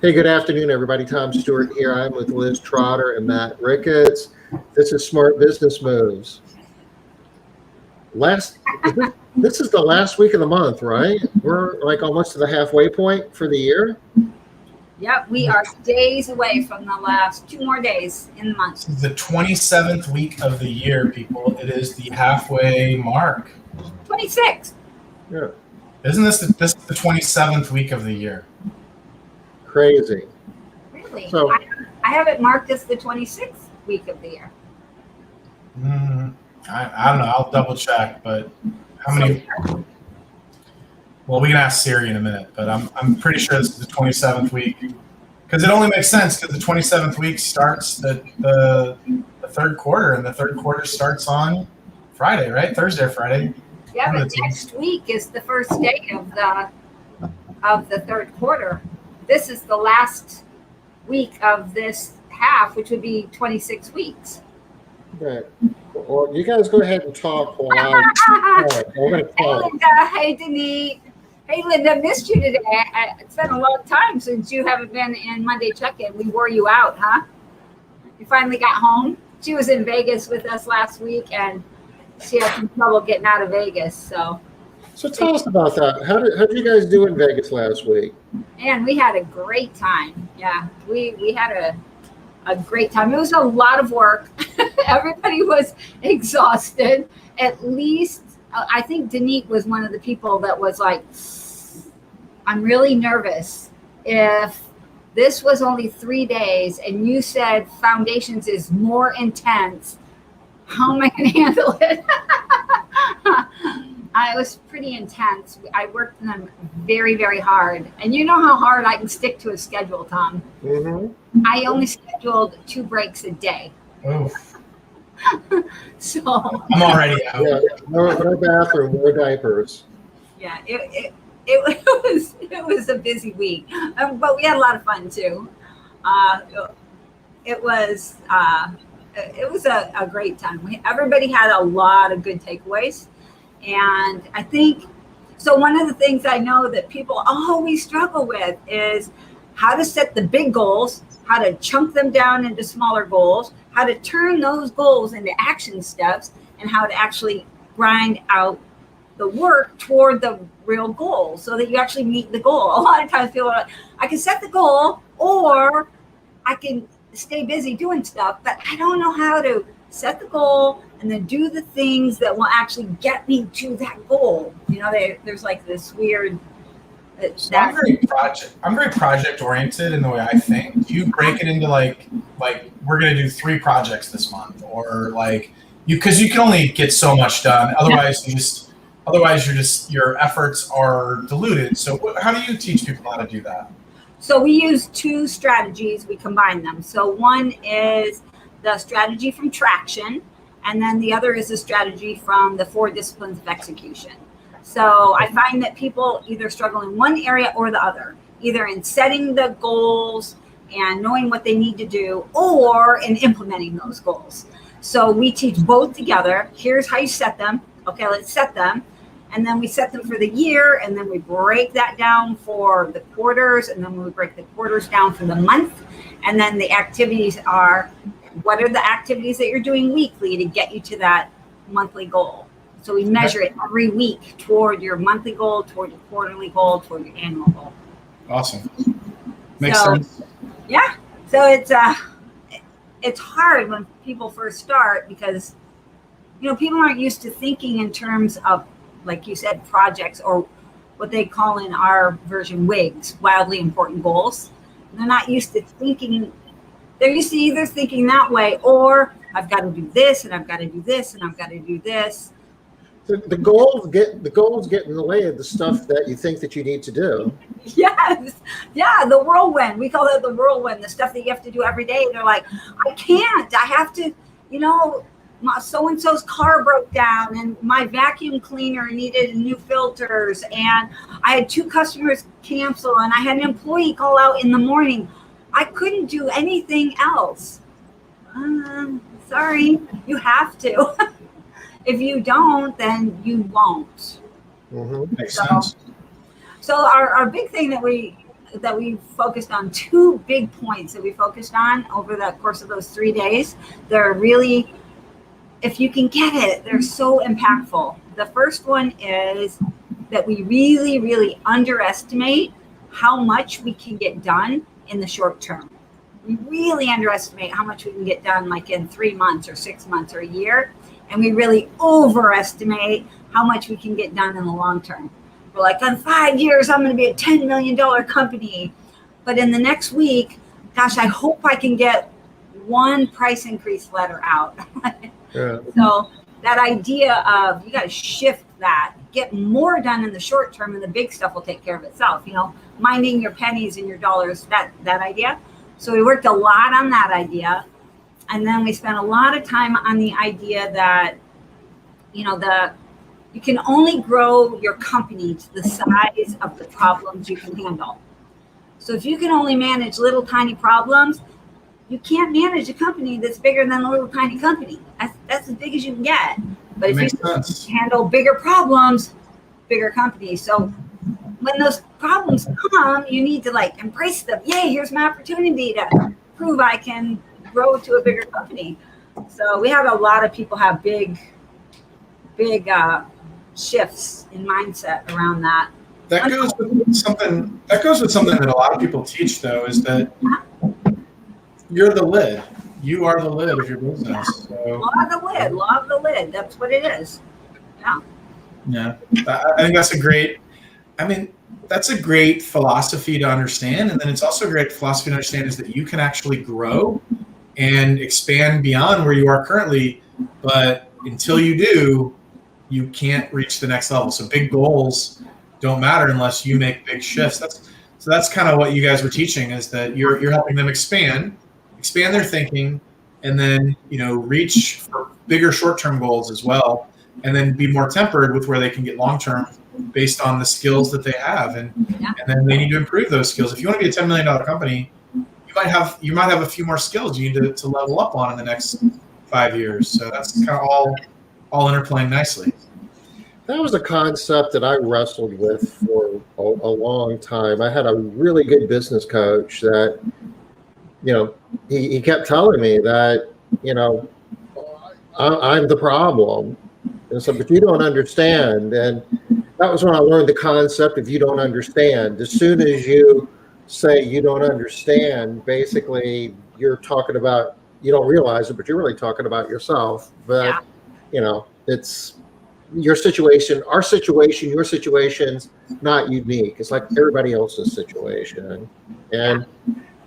Hey, good afternoon, everybody. Tom Stewart here. I'm with Liz Trotter and Matt Ricketts. This is Smart Business Moves. This is the last week of the month, right? We're like almost to the halfway point for the year. Yep, we are days away from the last 2 more days in the month. This is the 27th week of the year, people. It is the halfway mark. 26. Yeah, Isn't this the 27th week of the year? crazy. Really? So- I have it marked as the 26th week of the year. I don't know. I'll double check. But how many? Well, we can ask Siri in a minute. But I'm pretty sure this is the 27th week because it only makes sense because the 27th week starts the third quarter, and the third quarter starts on Friday, right? Thursday or Friday. Yeah, but next week is the first day of the third quarter. This is the last week of this half, which would be 26 weeks. Right. Well, you guys go ahead and talk while I'm going to Hey, talk. Linda. Hey, Denise. Hey, Linda. Missed you today. It's been a long time since you haven't been in Monday Check-In. We wore you out, huh? You finally got home. She was in Vegas with us last week, and she had some trouble getting out of Vegas. So tell us about that. How did you guys do in Vegas last week? and we had a great time. Yeah, we had a great time. It was a lot of work. Everybody was exhausted. At least I think Denise was one of the people that was like, I'm really nervous. If this was only 3 days and you said foundations is more intense, how am I going to handle it? It was pretty intense. I worked them very, very hard. And you know how hard I can stick to a schedule, Tom. Mm-hmm. I only scheduled 2 breaks a day. Oh, So, I'm already out. Yeah, no bathroom, no diapers. yeah, it was a busy week. But we had a lot of fun, too. It was a great time. Everybody had a lot of good takeaways. And I think, so one of the things I know that people always struggle with is how to set the big goals, how to chunk them down into smaller goals, how to turn those goals into action steps, and how to actually grind out the work toward the real goal so that you actually meet the goal. A lot of times people are like, I can set the goal or I can stay busy doing stuff, but I don't know how to set the goal and then do the things that will actually get me to that goal. You know, there's like this weird. So I'm very project oriented in the way I think. Do you break it into like we're gonna do 3 projects this month, or like because you can only get so much done. Otherwise, your efforts are diluted. So how do you teach people how to do that? So we use 2 strategies. We combine them. So one is the strategy from traction, and then the other is a strategy from the 4 disciplines of execution. So I find that people either struggle in one area or the other, either in setting the goals and knowing what they need to do, or in implementing those goals. So we teach both together. Here's how you set them. Okay, let's set them. And then we set them for the year, and then we break that down for the quarters, and then we break the quarters down for the month. And then the activities are, what are the activities that you're doing weekly to get you to that monthly goal? So we measure it every week toward your monthly goal, toward your quarterly goal, toward your annual goal. Awesome. Makes sense. Yeah. So it's hard when people first start because, people aren't used to thinking in terms of, like you said, projects, or what they call in our version WIGs, wildly important goals. They're not used to thinking. They're used to either thinking that way, or I've got to do this, and I've got to do this, and I've got to do this. The goals get in the way of the stuff that you think that you need to do. Yes. Yeah, the whirlwind. We call that the whirlwind, the stuff that you have to do every day. They're like, I can't. I have to, my so-and-so's car broke down, and my vacuum cleaner needed new filters, and I had 2 customers cancel, and I had an employee call out in the morning. I couldn't do anything else. Sorry, you have to. If you don't, then you won't. Mm-hmm. Makes sense. So our big thing that we that we focused on, two big points that we focused on over the course of those 3 days. They're really, if you can get it, they're so impactful. The first one is that we really, really underestimate how much we can get done in the short term. We really underestimate how much we can get done, like in 3 months or 6 months or a year. And we really overestimate how much we can get done in the long term. We're like, in 5 years, I'm going to be a $10 million company. But in the next week, gosh, I hope I can get one price increase letter out. Yeah. So that idea of you got to shift that, get more done in the short term, and the big stuff will take care of itself. Minding your pennies and your dollars, that idea. So we worked a lot on that idea. And then we spent a lot of time on the idea that, you can only grow your company to the size of the problems you can handle. So if you can only manage little tiny problems, you can't manage a company that's bigger than a little tiny company. That's as big as you can get. But if you can handle bigger problems, bigger companies. So when those problems come, you need to embrace them. Yay, here's my opportunity to prove I can grow to a bigger company. So we had a lot of people have big shifts in mindset around that. That goes with something that a lot of people teach, though, is that you're the lid. You are the lid of your business. So. Law of the lid. That's what it is. Yeah. Yeah. I think that's a great philosophy to understand. And then it's also a great philosophy to understand is that you can actually grow and expand beyond where you are currently. But until you do, you can't reach the next level. So big goals don't matter unless you make big shifts. That's kind of what you guys were teaching, is that you're helping them expand their thinking, and then reach for bigger short-term goals as well, and then be more tempered with where they can get long-term based on the skills that they have, and then they need to improve those skills. If you want to be a $10 million company, you might have a few more skills you need to level up on in the next 5 years. So that's kind of all interplaying nicely. That was a concept that I wrestled with for a long time. I had a really good business coach that, he kept telling me that, I'm the problem. And so, but you don't understand. And that was when I learned the concept of you don't understand. As soon as you say you don't understand, basically you're talking about, you don't realize it, but you're really talking about yourself. But, it's your situation, our situation, your situation's not unique. It's like everybody else's situation. And,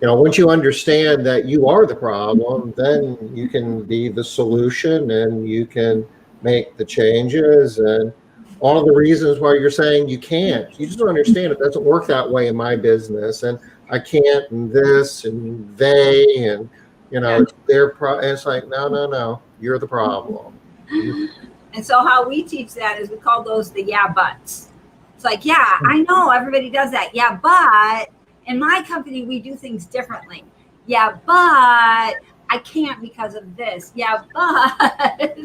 once you understand that you are the problem, then you can be the solution and you can make the changes and all the reasons why you're saying you can't. You just don't understand it doesn't work that way in my business. And I can't, and this, and they, and, it's their it's like, no, you're the problem. And so how we teach that is we call those the yeah buts. It's like, yeah, I know everybody does that. Yeah, but in my company, we do things differently. Yeah, but I can't because of this. Yeah, but.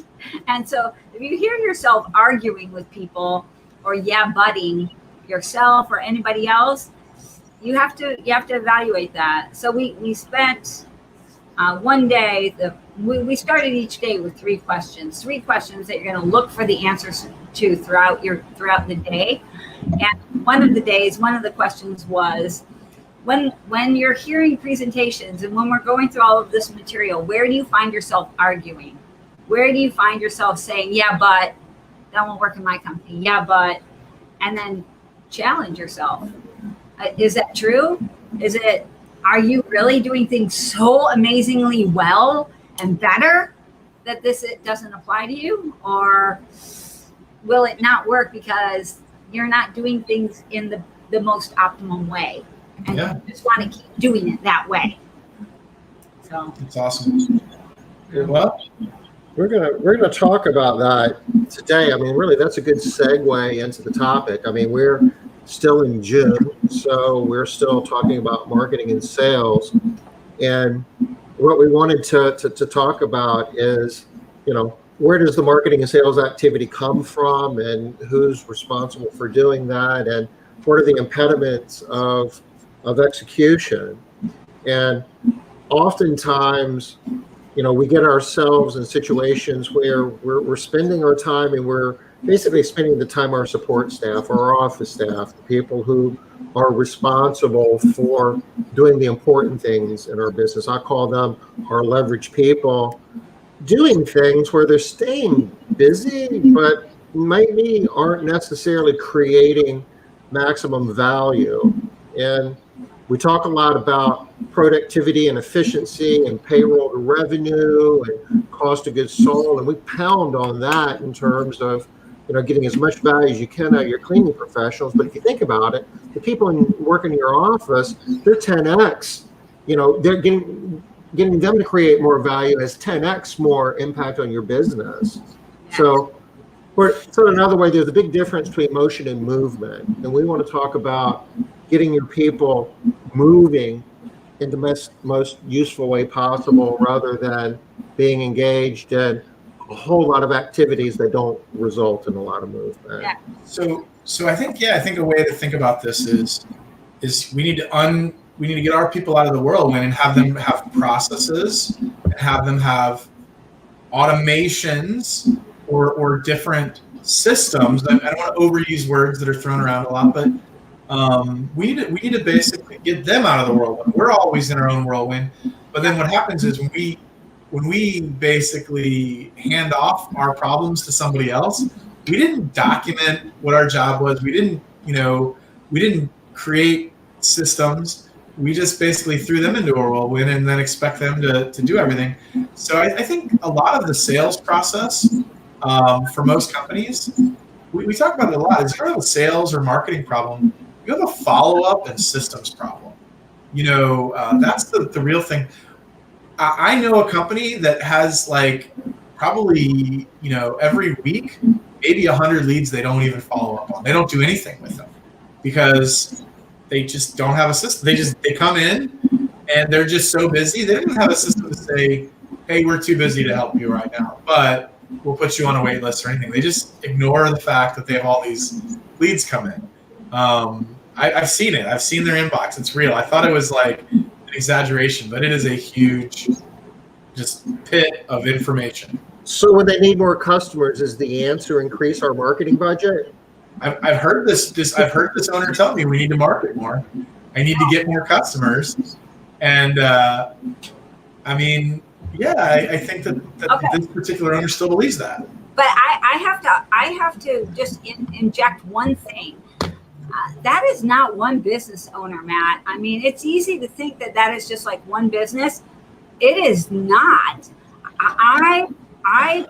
And so if you hear yourself arguing with people or butting yourself or anybody else, you have to evaluate that. So we spent one day, we started each day with 3 questions that you're going to look for the answers to throughout the day. And one of the questions was, when you're hearing presentations and when we're going through all of this material, where do you find yourself arguing? Where do you find yourself saying, yeah, but that won't work in my company. Yeah, but, and then challenge yourself. Is that true? Are you really doing things so amazingly well and better that it doesn't apply to you? Or will it not work because you're not doing things in the most optimum way? And you just want to keep doing it that way. So that's awesome. Well, we're gonna talk about that today. I mean, really, that's a good segue into the topic. I mean, we're still in June, so we're still talking about marketing and sales. And what we wanted to talk about is, where does the marketing and sales activity come from, and who's responsible for doing that, and what are the impediments of of execution. And oftentimes, we get ourselves in situations where we're spending our time, and we're basically spending the time our support staff, our office staff, the people who are responsible for doing the important things in our business. I call them our leverage people, doing things where they're staying busy, but maybe aren't necessarily creating maximum value. And we talk a lot about productivity and efficiency and payroll to revenue and cost of goods sold, and we pound on that in terms of getting as much value as you can out of your cleaning professionals. But if you think about it, the people working in your office, they're 10x. They're getting them to create more value has 10x more impact on your business. So another way, there's a big difference between motion and movement, and we want to talk about getting your people moving in the most useful way possible, rather than being engaged in a whole lot of activities that don't result in a lot of movement. Yeah. So I think a way to think about this is we need to get our people out of the whirlwind and have them have processes and have them have automations or different systems. I don't want to overuse words that are thrown around a lot, but we need to basically get them out of the whirlwind. We're always in our own whirlwind, but then what happens is when we basically hand off our problems to somebody else, we didn't document what our job was. We didn't create systems. We just basically threw them into a whirlwind and then expect them to do everything. So I think a lot of the sales process for most companies, we talk about it a lot. It's not a sales or marketing problem. You have a follow-up and systems problem. That's the real thing. I know a company that has probably, every week, maybe 100 leads they don't even follow up on. They don't do anything with them because they just don't have a system. They come in and they're just so busy. They don't have a system to say, hey, we're too busy to help you right now, but we'll put you on a wait list or anything. They just ignore the fact that they have all these leads come in. I've seen it. I've seen their inbox. It's real. I thought it was an exaggeration, but it is a huge just pit of information. So when they need more customers, is the answer increase our marketing budget? I've heard this. I've heard this owner tell me we need to market more. I need to get more customers, and I think that this particular owner still believes that. But I have to just inject one thing. That is not one business owner, Matt. I mean, it's easy to think that is just one business. It is not. I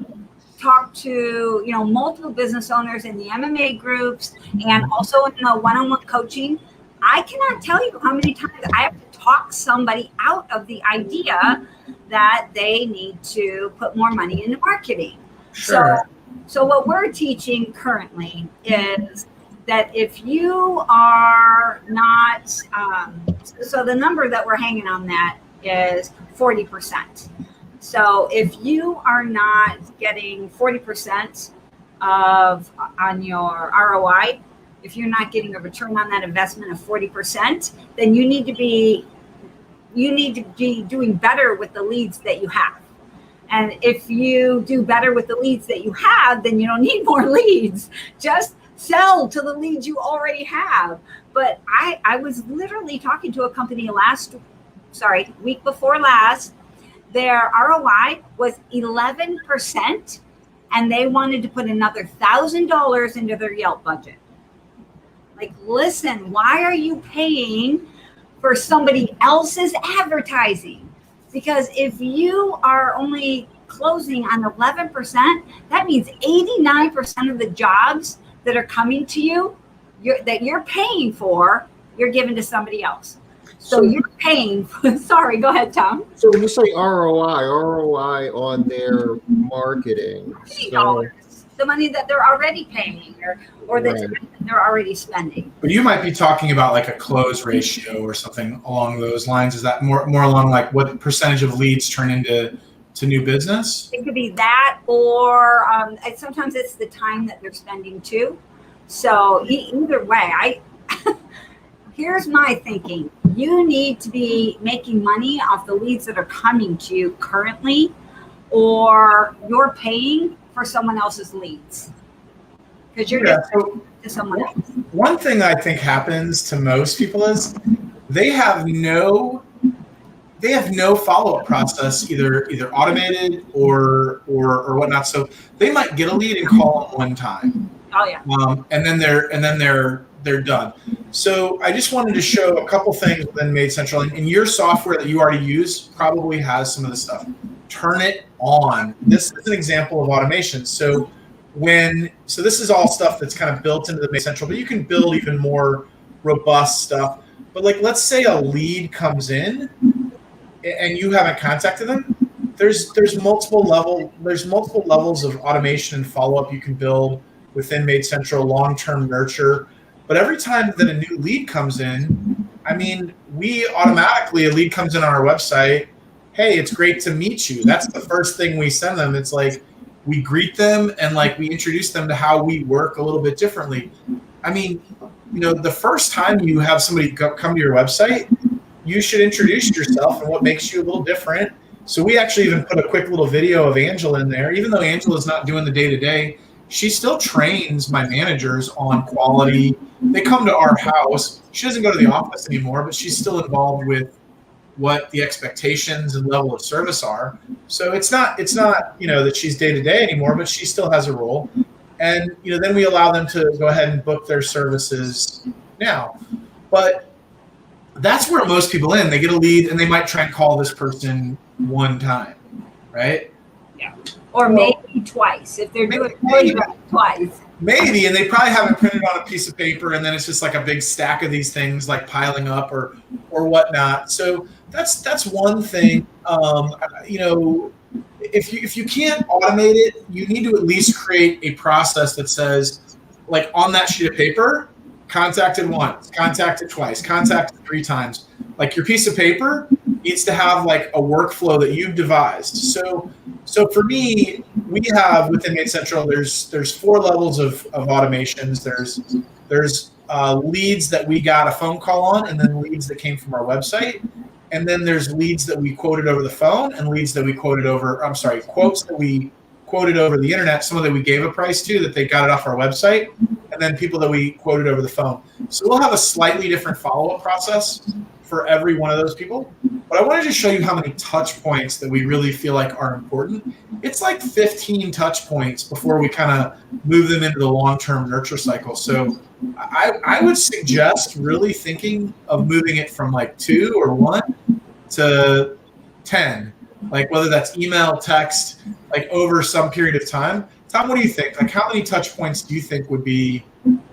talk to multiple business owners in the MMA groups and also in the one-on-one coaching. I cannot tell you how many times I have to talk somebody out of the idea that they need to put more money into marketing. Sure. So what we're teaching currently is that if you are not, so the number that we're hanging on that is 40%. So if you are not getting 40% on your ROI, if you're not getting a return on that investment of 40%, then you need to be doing better with the leads that you have. And if you do better with the leads that you have, then you don't need more leads. Just sell to the leads you already have. But I was literally talking to a company week before last. Their ROI was 11%, and they wanted to put another $1,000 into their Yelp budget. Listen, why are you paying for somebody else's advertising? Because if you are only closing on 11%, that means 89% of the jobs that are coming to you, that you're paying for, you're giving to somebody else. So you're paying for, sorry, go ahead, Tom. So when you say ROI on their marketing, $80, the money that they're already paying or the time that they're already spending. But you might be talking about a close ratio or something along those lines. Is that more along what percentage of leads turn into new business? It could be that, or sometimes it's the time that they're spending too. So either way, Here's my thinking. You need to be making money off the leads that are coming to you currently, or you're paying for someone else's leads because you're just to someone else. One thing I think happens to most people is they have no follow-up process, either automated or whatnot. So they might get a lead and call them one time. Oh yeah. And then they're done. So I just wanted to show a couple things within Made Central. And your software that you already use probably has some of the stuff. Turn it on. This is an example of automation. So this is all stuff that's kind of built into the Made Central, but you can build even more robust stuff. But like, let's say a lead comes in and you haven't contacted them. There's multiple levels of automation and follow-up you can build within Made Central, long-term nurture. But every time that a new lead comes in, I mean, a lead comes in on our website. Hey, it's great to meet you. That's the first thing we send them. It's like we greet them and like we introduce them to how we work a little bit differently. I mean, the first time you have somebody come to your website, you should introduce yourself and what makes you a little different. So we actually even put a quick little video of Angela in there. Even though Angela's not doing the day-to-day, she still trains my managers on quality. They come to our house. She doesn't go to the office anymore, but she's still involved with what the expectations and level of service are. So it's not that she's day-to-day anymore, but she still has a role. And then we allow them to go ahead and book their services now. But that's where most people they get a lead and they might try and call this person one time, right? Yeah. Or maybe twice if they're doing it twice. Maybe, and they probably have it printed on a piece of paper, and then it's just like a big stack of these things like piling up or whatnot. So that's one thing. If you can't automate it, you need to at least create a process that says, like on that sheet of paper, contacted once, contacted twice, contacted 3 times. Like your piece of paper needs to have like a workflow that you've devised. So for me, we have within Made Central, there's 4 levels of automations. There's leads that we got a phone call on, and then leads that came from our website. And then there's leads that we quoted over the phone and leads that we quotes that we quoted over the internet, some of that we gave a price to that they got it off our website, and then people that we quoted over the phone. So we'll have a slightly different follow-up process for every one of those people. But I wanted to show you how many touch points that we really feel like are important. It's like 15 touch points before we kind of move them into the long-term nurture cycle. So I would suggest really thinking of moving it from like 2 or 1 to 10, like whether that's email, text, like over some period of time. Tom, what do you think? Like how many touch points do you think would be,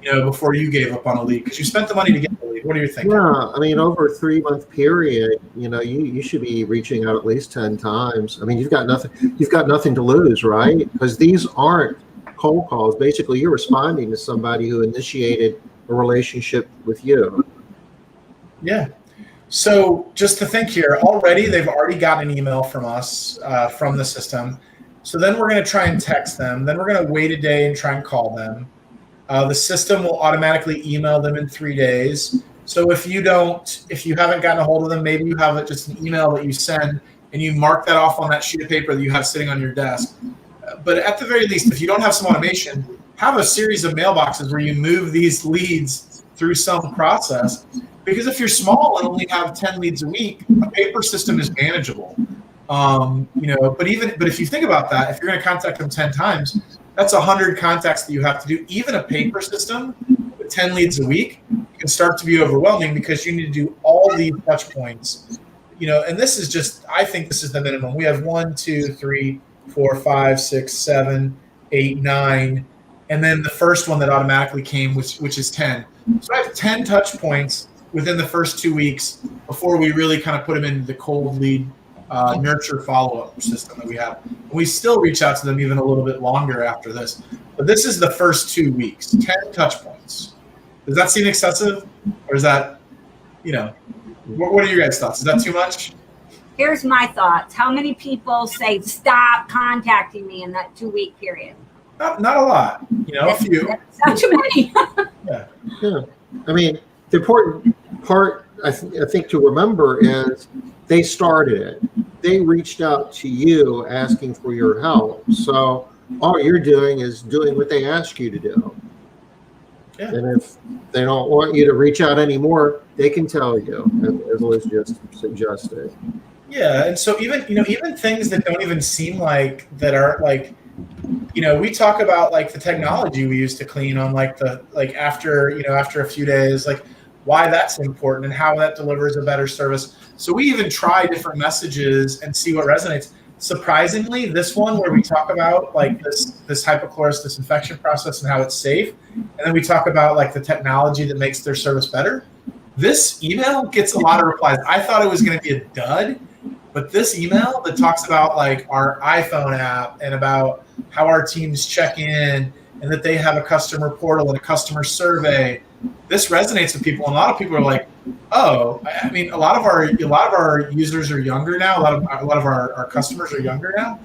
before you gave up on a lead? Because you spent the money to get the lead. What are you thinking? Yeah, I mean, over a 3-month period, you should be reaching out at least 10 times. I mean, you've got nothing to lose, right? Because these aren't cold calls. Basically, you're responding to somebody who initiated a relationship with you. Yeah. So just to think here, they've already gotten an email from us, from the system. So then we're going to try and text them. Then we're going to wait a day and try and call them. The system will automatically email them in 3 days. So if you haven't gotten a hold of them, maybe you have just an email that you send and you mark that off on that sheet of paper that you have sitting on your desk. But at the very least, if you don't have some automation, have a series of mailboxes where you move these leads through some process. Because if you're small and only have 10 leads a week, a paper system is manageable. But if you think about that, if you're going to contact them 10 times, that's 100 contacts that you have to do. Even a paper system with 10 leads a week can start to be overwhelming because you need to do all these touch points. And this is just, I think this is the minimum. We have 1, 2, 3, 4, 5, 6, 7, 8, 9, and then the first one that automatically came, which is 10. So I have 10 touch points within the first 2 weeks before we really kind of put them into the cold lead nurture follow-up system that we have. And we still reach out to them even a little bit longer after this. But this is the first 2 weeks, 10 touch points. Does that seem excessive? Or is that, what are your guys' thoughts? Is that too much? Here's my thoughts. How many people say stop contacting me in that 2-week period? Not a lot. A few. Not too many. Yeah. Yeah. I mean, the important part I think to remember is they started it. They reached out to you asking for your help. So all you're doing is doing what they ask you to do. Yeah. And if they don't want you to reach out anymore, they can tell you, as Liz just suggested. Yeah, and so even things that don't even seem like that are like, we talk about like the technology we use to clean on after a few days, like why that's important and how that delivers a better service. So we even try different messages and see what resonates. Surprisingly, this one where we talk about like this hypochlorous disinfection process and how it's safe, and then we talk about like the technology that makes their service better. This email gets a lot of replies. I thought it was going to be a dud, but this email that talks about like our iPhone app and about how our teams check in and that they have a customer portal and a customer survey, this resonates with people. And a lot of people are like, oh, I mean, a lot of our users are younger now. A lot of our customers are younger now,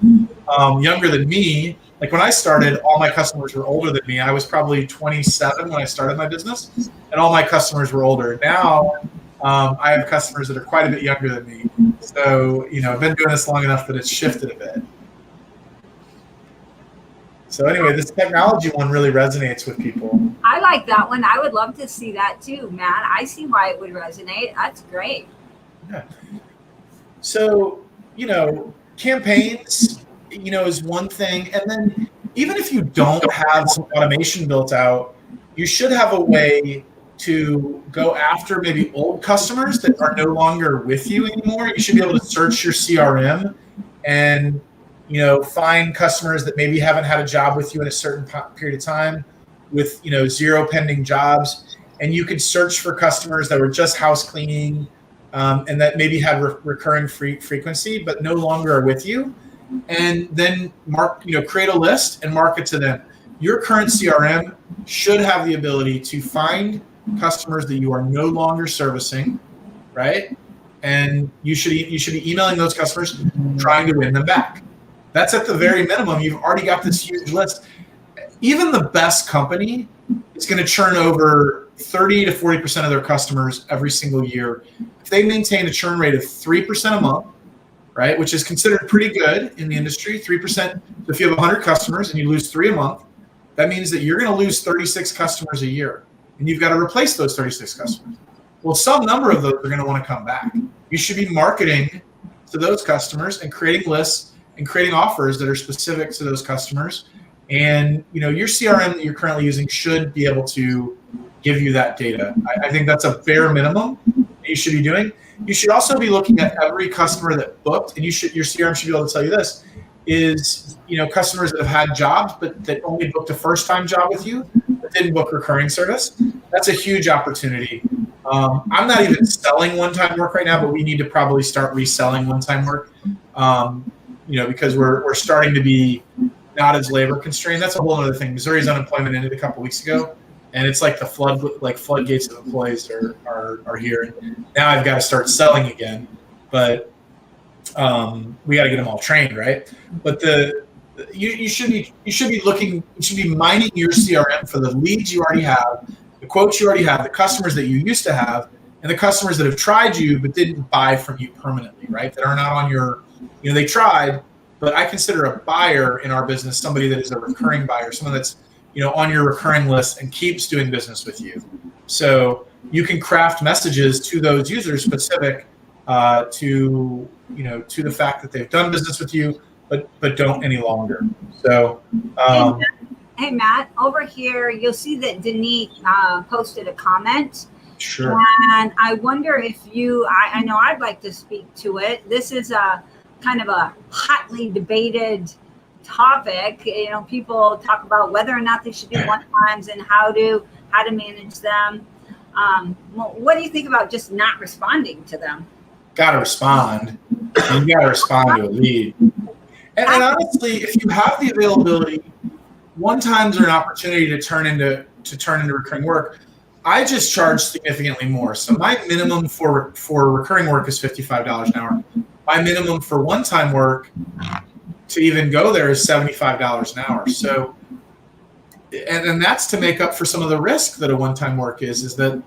younger than me. Like when I started, all my customers were older than me. I was probably 27 when I started my business, and all my customers were older. Now, I have customers that are quite a bit younger than me. So, I've been doing this long enough that it's shifted a bit. So anyway, this technology one really resonates with people. I like that one. I would love to see that too, Matt. I see why it would resonate. That's great. Yeah. So, campaigns, is one thing. And then even if you don't have some automation built out, you should have a way to go after maybe old customers that are no longer with you anymore. You should be able to search your CRM and find customers that maybe haven't had a job with you in a certain period of time with, 0 pending jobs. And you could search for customers that were just house cleaning and that maybe had recurring frequency, but no longer are with you. And then create a list and market to them. Your current CRM should have the ability to find customers that you are no longer servicing, right? And you should be emailing those customers, trying to win them back. That's at the very minimum. You've already got this huge list. Even the best company is going to churn over 30 to 40% of their customers every single year. If they maintain a churn rate of 3% a month, right, which is considered pretty good in the industry, 3%. So if you have 100 customers and you lose 3 a month, that means that you're going to lose 36 customers a year, and you've got to replace those 36 customers. Well, some number of those are going to want to come back. You should be marketing to those customers and creating lists and creating offers that are specific to those customers. And your CRM that you're currently using should be able to give you that data. I think that's a bare minimum that you should be doing. You should also be looking at every customer that booked, and your CRM should be able to tell you this, is customers that have had jobs but that only booked a first-time job with you, but didn't book recurring service. That's a huge opportunity. I'm not even selling one-time work right now, but we need to probably start reselling one-time work. Because we're starting to be not as labor constrained. That's a whole other thing. Missouri's unemployment ended a couple weeks ago, and it's like the floodgates of employees are here. Now I've got to start selling again, but we got to get them all trained, right? But you should be mining your CRM for the leads you already have, the quotes you already have, the customers that you used to have, and the customers that have tried you but didn't buy from you permanently, right? That are not on your they tried, but I consider a buyer in our business somebody that is a recurring buyer, someone that's, on your recurring list and keeps doing business with you. So you can craft messages to those users specific to the fact that they've done business with you, but don't any longer. So, hey Matt, over here, you'll see that Denise posted a comment. Sure. And I wonder if I know I'd like to speak to it. This is a kind of a hotly debated topic. People talk about whether or not they should do one-times and how to manage them. What do you think about just not responding to them? Got to respond. You got to respond to a lead. And honestly, if you have the availability, one-times are an opportunity to turn into recurring work. I just charge significantly more. So my minimum for recurring work is $55 an hour. My minimum for one-time work to even go there is $75 an hour. So, and that's to make up for some of the risk that a one-time work is that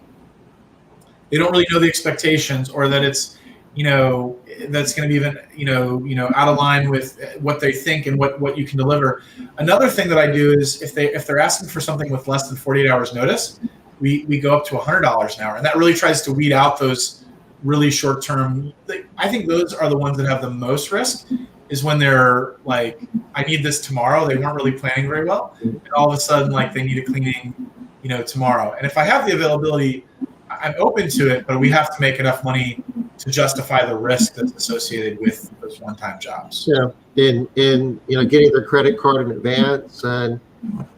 they don't really know the expectations, or that it's, that's going to be even, out of line with what they think and what you can deliver. Another thing that I do is if they're asking for something with less than 48 hours notice, we go up to $100 an hour, and that really tries to weed out those really short term. I think those are the ones that have the most risk, is when they're like, I need this tomorrow. They weren't really planning very well, and all of a sudden, like, they need a cleaning, tomorrow. And if I have the availability, I'm open to it, but we have to make enough money to justify the risk that's associated with those one-time jobs. Yeah, in getting their credit card in advance, and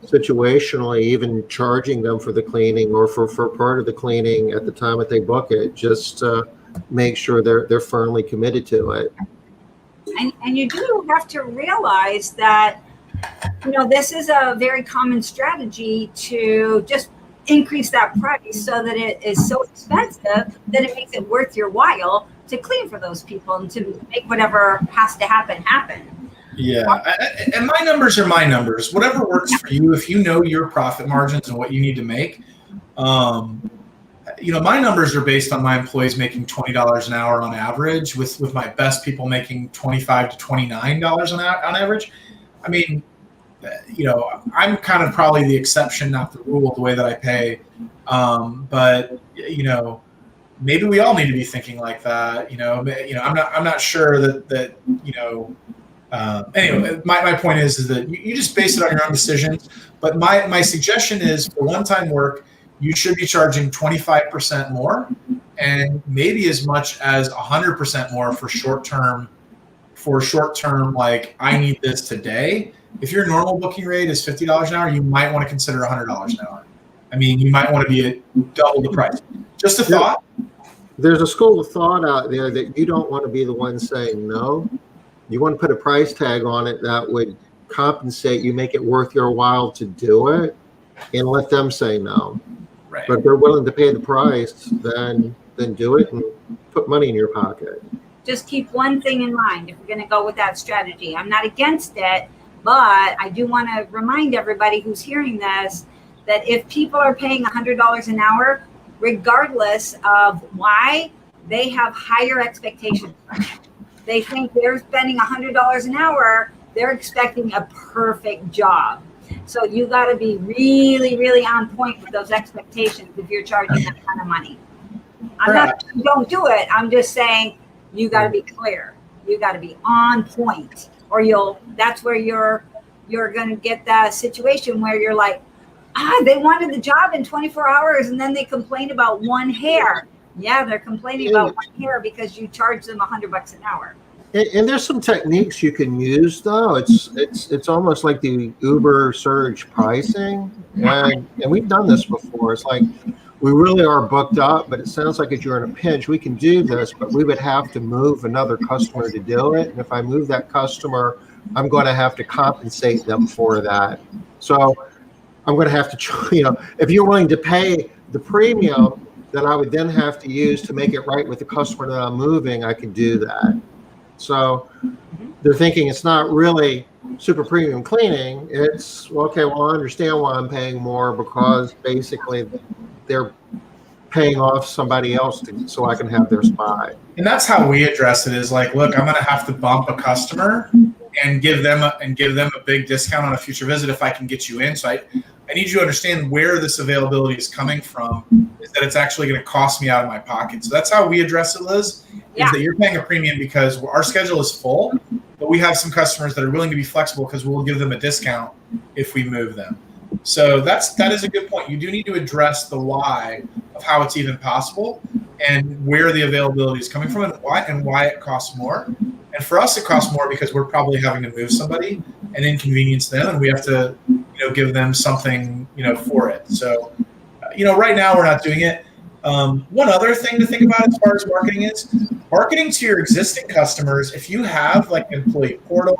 situationally even charging them for the cleaning or for part of the cleaning at the time that they book it, just make sure they're firmly committed to it. And you do have to realize that, this is a very common strategy to just increase that price so that it is so expensive that it makes it worth your while to clean for those people and to make whatever has to happen. Yeah, and my numbers are my numbers. Whatever works for you, if you know your profit margins and what you need to make. My numbers are based on my employees making $20 an hour on average, with my best people making $25 to $29 on average. I mean, I'm kind of probably the exception, not the rule, the way that I pay. But maybe we all need to be thinking like that. I'm not sure that anyway, my point is that you just base it on your own decisions. But my suggestion is, for one-time work, you should be charging 25% more, and maybe as much as 100% more for short-term. Like, I need this today. If your normal booking rate is $50 an hour, you might want to consider $100 an hour. I mean, you might want to be at double the price. Just a thought. There's a school of thought out there that you don't want to be the one saying no. You want to put a price tag on it that would compensate you, make it worth your while to do it, and let them say no. Right. But if they're willing to pay the price, then do it and put money in your pocket. Just keep one thing in mind if we're going to go with that strategy. I'm not against it, but I do want to remind everybody who's hearing this that if people are paying $100 an hour, regardless of why, they have higher expectations. They think they're spending $100 an hour, they're expecting a perfect job. So you got to be really, really on point with those expectations if you're charging that kind of money. I'm not saying don't do it. I'm just saying you got to be clear. You got to be on point, or that's where you're going to get that situation where you're like, they wanted the job in 24 hours and then they complain about one hair. Yeah, they're complaining about one hair because you charge them $100 an hour. And there's some techniques you can use, though. It's almost like the Uber surge pricing, and we've done this before. It's like, we really are booked up, but it sounds like if you're in a pinch, we can do this, but we would have to move another customer to do it. And if I move that customer, I'm going to have to compensate them for that. So I'm going to have to, if you're willing to pay the premium that I would then have to use to make it right with the customer that I'm moving, I can do that. So they're thinking it's not really super premium cleaning. It's, I understand why I'm paying more, because basically they're paying off somebody else so I can have their spot. And that's how we address it, is like, look, I'm going to have to bump a customer and give them a big discount on a future visit if I can get you in. So I need you to understand where this availability is coming from, is that it's actually going to cost me out of my pocket. So that's how we address it, Liz, is that you're paying a premium because our schedule is full, but we have some customers that are willing to be flexible because we'll give them a discount if we move them. So that is a good point. You do need to address the why of how it's even possible and where the availability is coming from and why it costs more. And for us, it costs more because we're probably having to move somebody and inconvenience them, and we have to, give them something, for it. So, right now we're not doing it. One other thing to think about as far as marketing is marketing to your existing customers. If you have like an employee portal,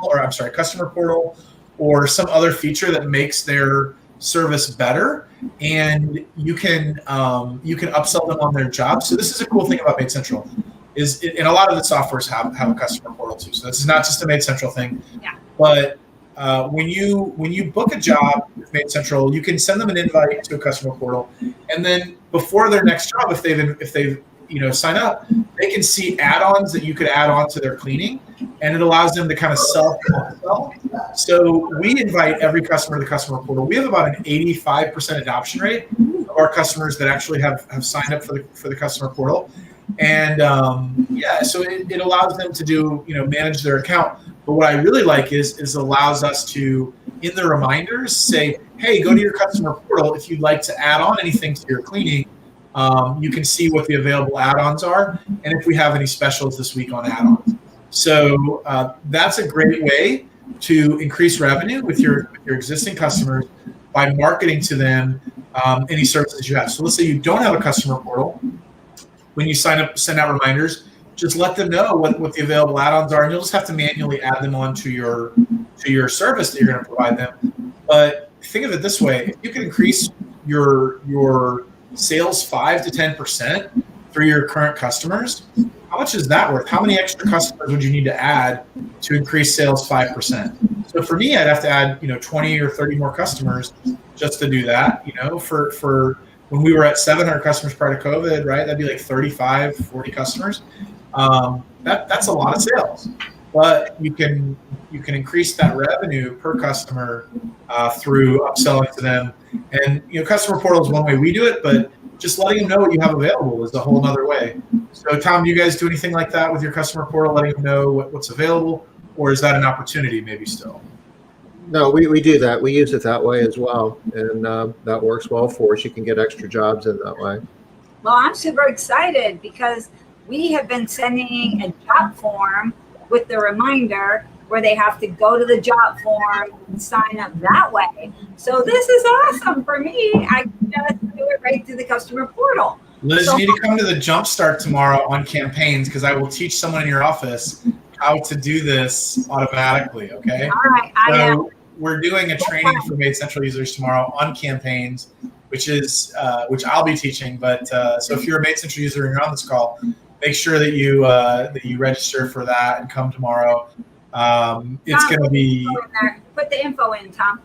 customer portal, or some other feature that makes their service better, and you can upsell them on their job. So this is a cool thing about Made Central, and a lot of the softwares have a customer portal too. So this is not just a Made Central thing. Yeah. But when you book a job with Made Central, you can send them an invite to a customer portal, and then before their next job, if they've sign up, they can see add-ons that you could add on to their cleaning, and it allows them to kind of self-sell. So we invite every customer to the customer portal. We have about an 85% adoption rate of our customers that actually have signed up for the customer portal. And so it allows them to do, manage their account. But what I really like is allows us to, in the reminders, say, hey, go to your customer portal if you'd like to add on anything to your cleaning. You can see what the available add-ons are, and if we have any specials this week on add-ons. So that's a great way to increase revenue with your existing customers by marketing to them any services you have. So let's say you don't have a customer portal. When you sign up, send out reminders, just let them know what the available add-ons are, and you'll just have to manually add them onto your service that you're going to provide them. But think of it this way: if you can increase your sales 5 to 10% for your current customers, how much is that worth? How many extra customers would you need to add to increase sales 5%? So for me, I'd have to add 20 or 30 more customers just to do that. For when we were at 700 customers prior to COVID, right? That'd be like 35, 40 customers. That's a lot of sales, but you can increase that revenue per customer through upselling to them. And customer portal is one way we do it, but just letting them know what you have available is a whole other way. So Tom, do you guys do anything like that with your customer portal, letting them know what's available, or is that an opportunity maybe still? No, we do that. We use it that way as well, and that works well for us. You can get extra jobs in that way. Well, I'm super excited because we have been sending a job form with the reminder where they have to go to the job form and sign up that way. So this is awesome for me. I just do it right through the customer portal. Liz, you need to come to the Jumpstart tomorrow on campaigns, because I will teach someone in your office how to do this automatically, okay? All right, I am. We're doing a training for Made Central users tomorrow on campaigns, which I'll be teaching. But so if you're a Made Central user and you're on this call, make sure that you register for that and come tomorrow. It's going to be. Put the info in, Tom.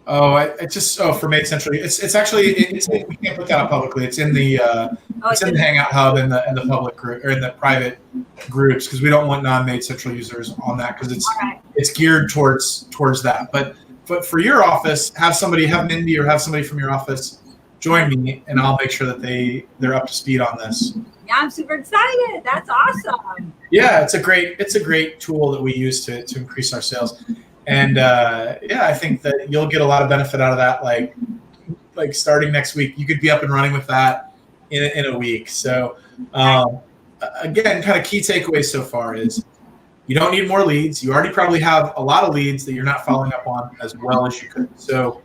For Made Central. It's actually we can't put that out publicly. It's in the the Hangout Hub in the public group or in the private groups, because we don't want non-Made Central users on that, because it's geared towards that. But for your office, have Mindy or have somebody from your office join me, and I'll make sure that they're up to speed on this. Yeah, I'm super excited. That's awesome. Yeah, it's a great tool that we use to increase our sales. And I think that you'll get a lot of benefit out of that. Like starting next week, you could be up and running with that in a week. So again, kind of key takeaways so far is you don't need more leads. You already probably have a lot of leads that you're not following up on as well as you could. So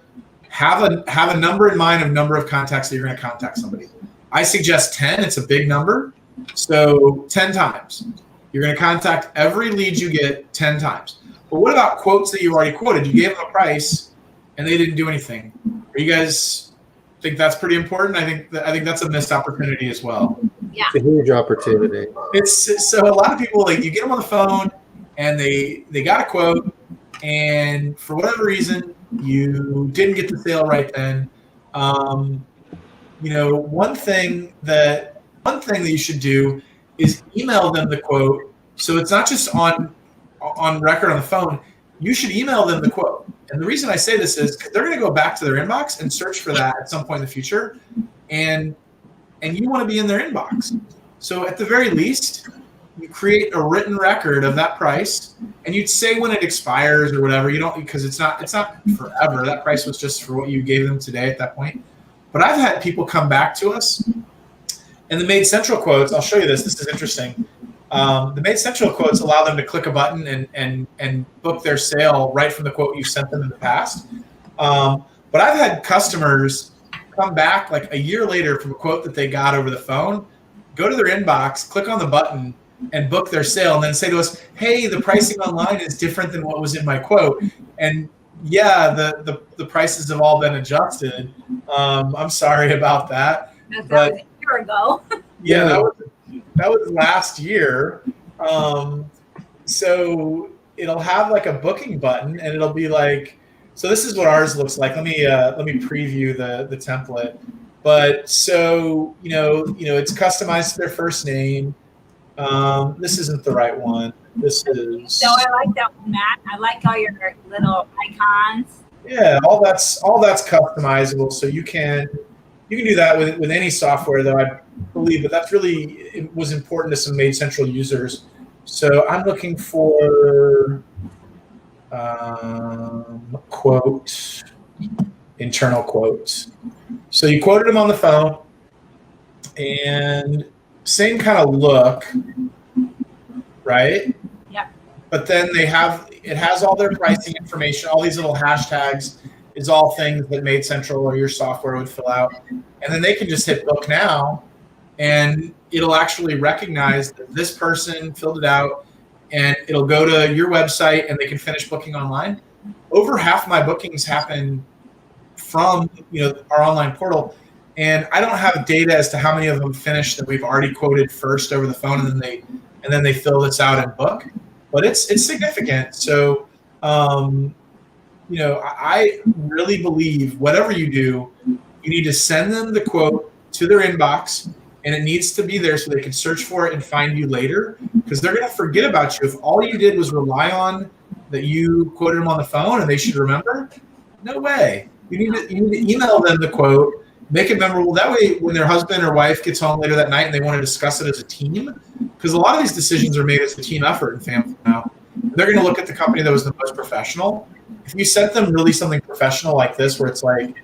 have a number in mind of number of contacts that you're going to contact somebody. I suggest 10. It's a big number. So 10 times. You're going to contact every lead you get 10 times. But what about quotes that you already quoted? You gave them a price and they didn't do anything. Are you guys think that's pretty important? I think that's a missed opportunity as well. Yeah. It's a huge opportunity. So a lot of people, you get them on the phone and they got a quote, and for whatever reason you didn't get the sale right then. One thing that you should do is email them the quote. So it's not just on record on the phone. You should email them the quote. And the reason I say this is because they're going to go back to their inbox and search for that at some point in the future. And you want to be in their inbox. So at the very least, you create a written record of that price, and you'd say when it expires or whatever. You don't, because it's not forever. That price was just for what you gave them today at that point. But I've had people come back to us, and the Made Central quotes, I'll show you this. This is interesting. The Made Central quotes allow them to click a button and book their sale right from the quote you sent them in the past. But I've had customers come back like a year later from a quote that they got over the phone, go to their inbox, click on the button, and book their sale, and then say to us, hey, the pricing online is different than what was in my quote. And yeah, the prices have all been adjusted. I'm sorry about that. That was a year ago. Yeah, that was last year. So it'll have like a booking button, and it'll be like, so this is what ours looks like. Let me preview the template. But so, it's customized to their first name. This isn't the right one. This is. So I like that one, Matt. I like all your little icons. Yeah, all that's customizable. So you can do that with any software, though, I believe. But that's really, it was important to some Made Central users. So I'm looking for quote, internal quotes. So you quoted them on the phone, and same kind of look, right? Yeah. But then it has all their pricing information, all these little hashtags is all things that Made Central or your software would fill out. And then they can just hit book now, and it'll actually recognize that this person filled it out, and it'll go to your website and they can finish booking online. Over half my bookings happen from our online portal, and I don't have data as to how many of them finish that we've already quoted first over the phone, and then they fill this out and book. But it's significant. So I really believe whatever you do, you need to send them the quote to their inbox, and it needs to be there so they can search for it and find you later, because they're going to forget about you if all you did was rely on that you quoted them on the phone and they should remember. No way. You need to email them the quote, make it memorable. That way, when their husband or wife gets home later that night and they want to discuss it as a team, because a lot of these decisions are made as a team effort in family now. They're going to look at the company that was the most professional. If you sent them really something professional like this, where it's like,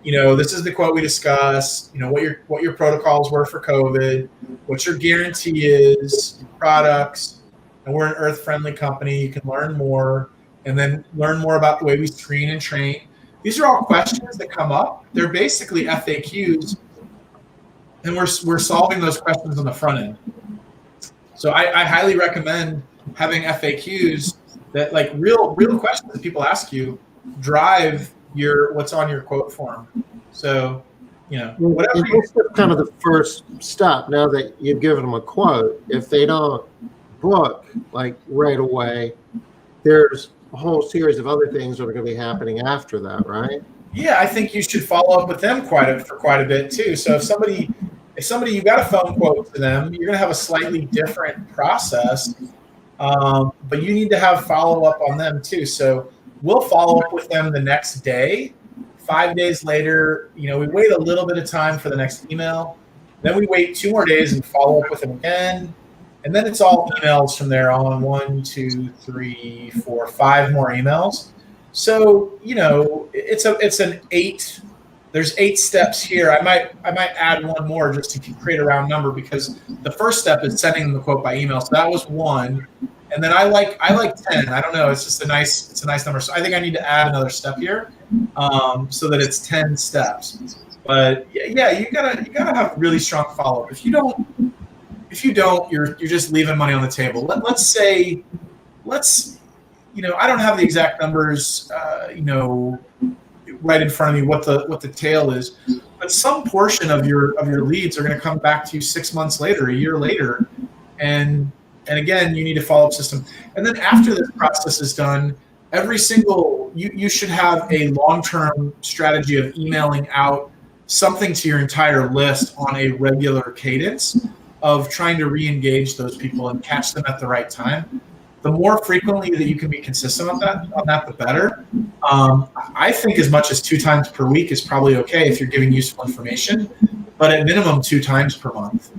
this is the quote we discussed, what your protocols were for COVID, what your guarantee is, products, and we're an earth-friendly company. You can learn more, and then learn more about the way we screen and train. These are all questions that come up. They're basically FAQs, and we're solving those questions on the front end. So I highly recommend having FAQs that, like, real questions that people ask you drive what's on your quote form. So, whatever. That's kind of the first step. Now that you've given them a quote, if they don't book like right away, there's a whole series of other things that are going to be happening after that, right? Yeah, I think you should follow up with them for quite a bit too. So if somebody you got a phone quote to them, you're going to have a slightly different process, but you need to have follow up on them too. So we'll follow up with them the next day. 5 days later, we wait a little bit of time for the next email. Then we wait 2 more days and follow up with them again. And then it's all emails from there on 1, 2, 3, 4, 5 more emails. So, it's an 8. There's 8 steps here. I might add one more just to create a round number, because the first step is sending them the quote by email. So that was 1. And then I like 10. I don't know. It's just a nice number. So I think I need to add another step here, so that it's 10 steps. But yeah, you gotta have really strong follow up. If you don't, you're just leaving money on the table. Let's say, I don't have the exact numbers, right in front of me what the tail is, but some portion of your leads are going to come back to you 6 months later, a year later, and again, you need a follow-up system. And then after this process is done, you should have a long-term strategy of emailing out something to your entire list on a regular cadence, of trying to re-engage those people and catch them at the right time. The more frequently that you can be consistent on that, the better. I think as much as 2 times per week is probably okay if you're giving useful information, but at minimum 2 times per month.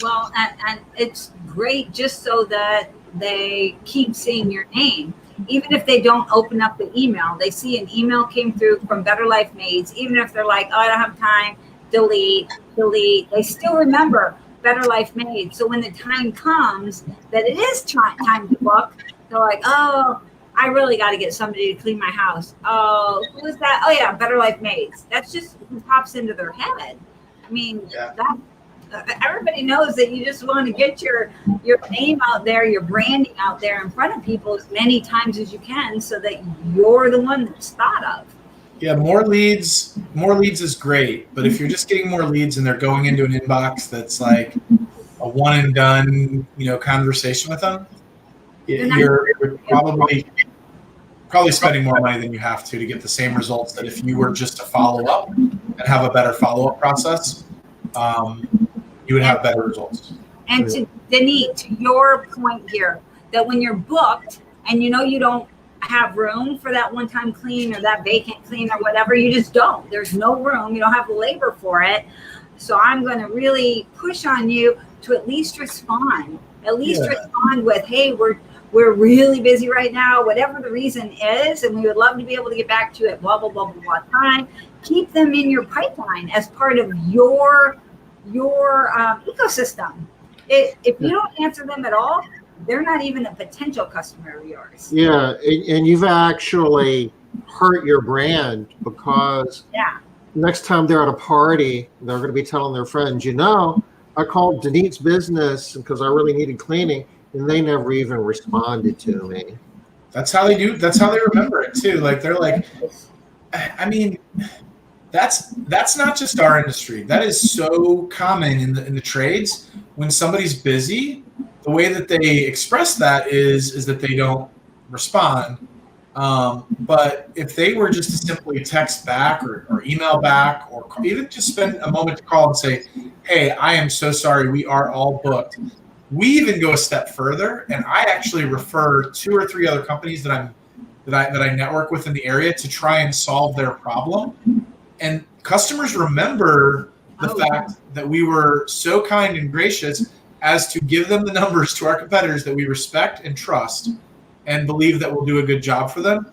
Well, and it's great just so that they keep seeing your name. Even if they don't open up the email, they see an email came through from Better Life Maids. Even if they're like, oh, I don't have time, delete, they still remember Better Life Maids. So when the time comes that it is time to book, they're like, oh, I really got to get somebody to clean my house. Oh, who is that? Oh, yeah, Better Life Maids. That's just who pops into their head. I mean, everybody knows that you just want to get your name out there, your branding out there in front of people as many times as you can, so that you're the one that's thought of. Yeah, more leads is great, but if you're just getting more leads and they're going into an inbox that's like a one and done, conversation with them, you're probably probably spending more money than you have to get the same results that if you were just to follow up and have a better follow-up process, you would have better results. And to Denise, to your point here, that when you're booked and you know you don't have room for that one-time clean or that vacant clean or whatever, you just don't. There's no room. You don't have the labor for it. So I'm going to really push on you to at least respond. At least respond with, hey, we're really busy right now, whatever the reason is, and we would love to be able to get back to it, blah, blah, blah, blah, blah time. Keep them in your pipeline as part of your ecosystem. If you don't answer them at all, they're not even a potential customer of yours. Yeah, and you've actually hurt your brand, because next time they're at a party, they're going to be telling their friends, I called Denise's business because I really needed cleaning, and they never even responded to me. That's how they do. That's how they remember it too. Like, they're like, I mean, that's not just our industry. That is so common in the trades. When somebody's busy, the way that they express that is that they don't respond. But if they were just to simply text back or email back, or even just spend a moment to call and say, hey, I am so sorry, we are all booked. We even go a step further, and I actually refer 2 or 3 other companies that I network with in the area to try and solve their problem. And customers remember the fact that we were so kind and gracious as to give them the numbers to our competitors that we respect and trust and believe that we'll do a good job for them.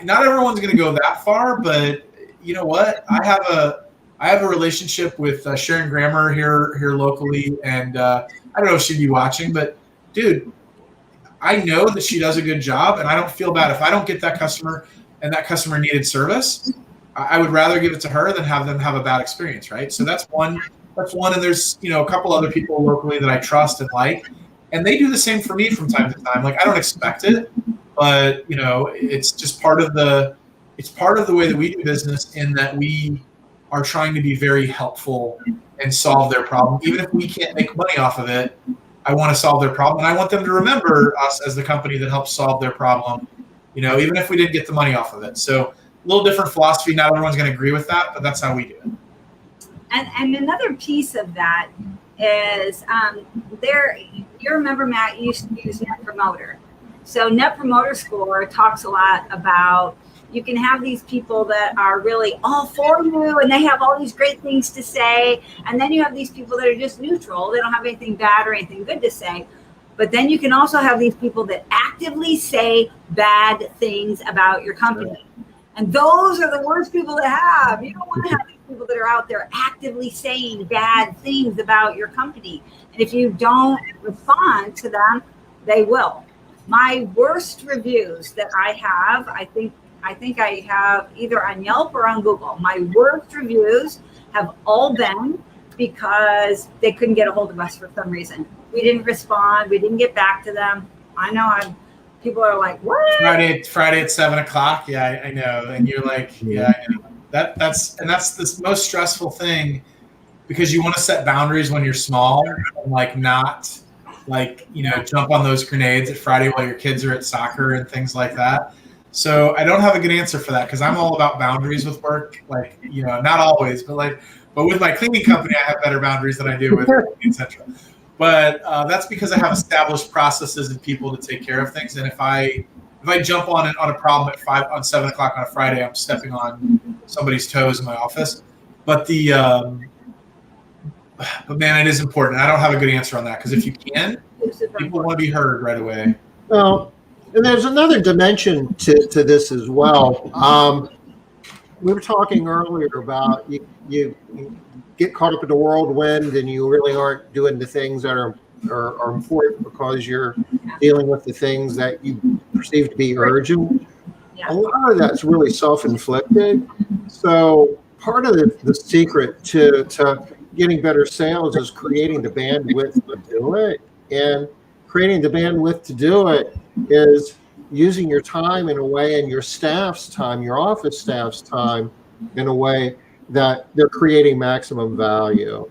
Not everyone's going to go that far, but you know what? I have a relationship with Sharon Grammer here locally, and I don't know if she'd be watching, but dude, I know that she does a good job, and I don't feel bad if I don't get that customer and that customer needed service. I would rather give it to her than have them have a bad experience, right? So that's one. And there's a couple other people locally that I trust and like, and they do the same for me from time to time. Like, I don't expect it, but it's just part of the way that we do business, in that we are trying to be very helpful and solve their problem. Even if we can't make money off of it, I want to solve their problem, and I want them to remember us as the company that helps solve their problem, even if we didn't get the money off of it. So a little different philosophy. Not everyone's going to agree with that, but that's how we do it. And another piece of that is you remember, Matt, you used to use Net Promoter. So Net Promoter Score talks a lot about, you can have these people that are really all for you and they have all these great things to say. And then you have these people that are just neutral. They don't have anything bad or anything good to say. But then you can also have these people that actively say bad things about your company. And those are the worst people to have. You don't want to have these people that are out there actively saying bad things about your company. And if you don't respond to them, they will. My worst reviews that I have, I think I have either on Yelp or on Google. My worst reviews have all been because they couldn't get a hold of us for some reason. We didn't respond. We didn't get back to them. I know people are like, what? Friday at 7:00. Yeah, I know. And you're like, yeah, I know. That's the most stressful thing, because you want to set boundaries when you're small, and not jump on those grenades at Friday while your kids are at soccer and things like that. So I don't have a good answer for that, because I'm all about boundaries with work. Not always, but with my cleaning company, I have better boundaries than I do with etc. But that's because I have established processes and people to take care of things. And if I jump on a problem at 7:00 on a Friday, I'm stepping on somebody's toes in my office. But man, it is important. I don't have a good answer on that, because if you can, people want to be heard right away. Well, and there's another dimension to this as well. We were talking earlier about you get caught up in the whirlwind, and you really aren't doing the things that are important because you're dealing with the things that you perceive to be urgent. Yeah. A lot of that's really self-inflicted. So part of the secret to getting better sales is creating the bandwidth to do it. And creating the bandwidth to do it is using your time in a way, and your staff's time, your office staff's time, in a way that they're creating maximum value.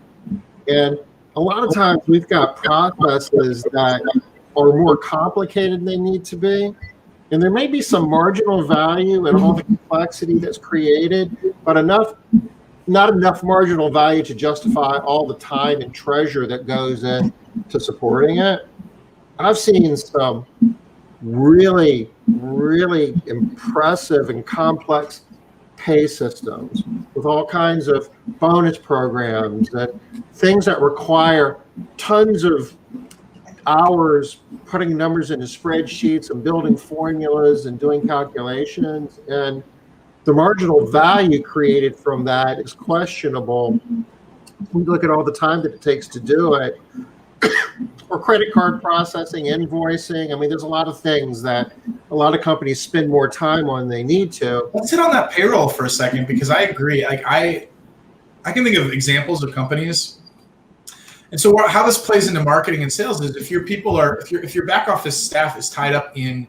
And a lot of times we've got processes that are more complicated than they need to be. And there may be some marginal value in all the complexity that's created, but not enough marginal value to justify all the time and treasure that goes into supporting it. I've seen some really, really impressive and complex pay systems with all kinds of bonus programs and things that require tons of hours putting numbers into spreadsheets and building formulas and doing calculations. And the marginal value created from that is questionable. We look at all the time that it takes to do it, or credit card processing, invoicing. I mean, there's a lot of things that a lot of companies spend more time on than they need to. Let's hit on that payroll for a second, because I agree. Like I can think of examples of companies. And so how this plays into marketing and sales is if your back office staff is tied up in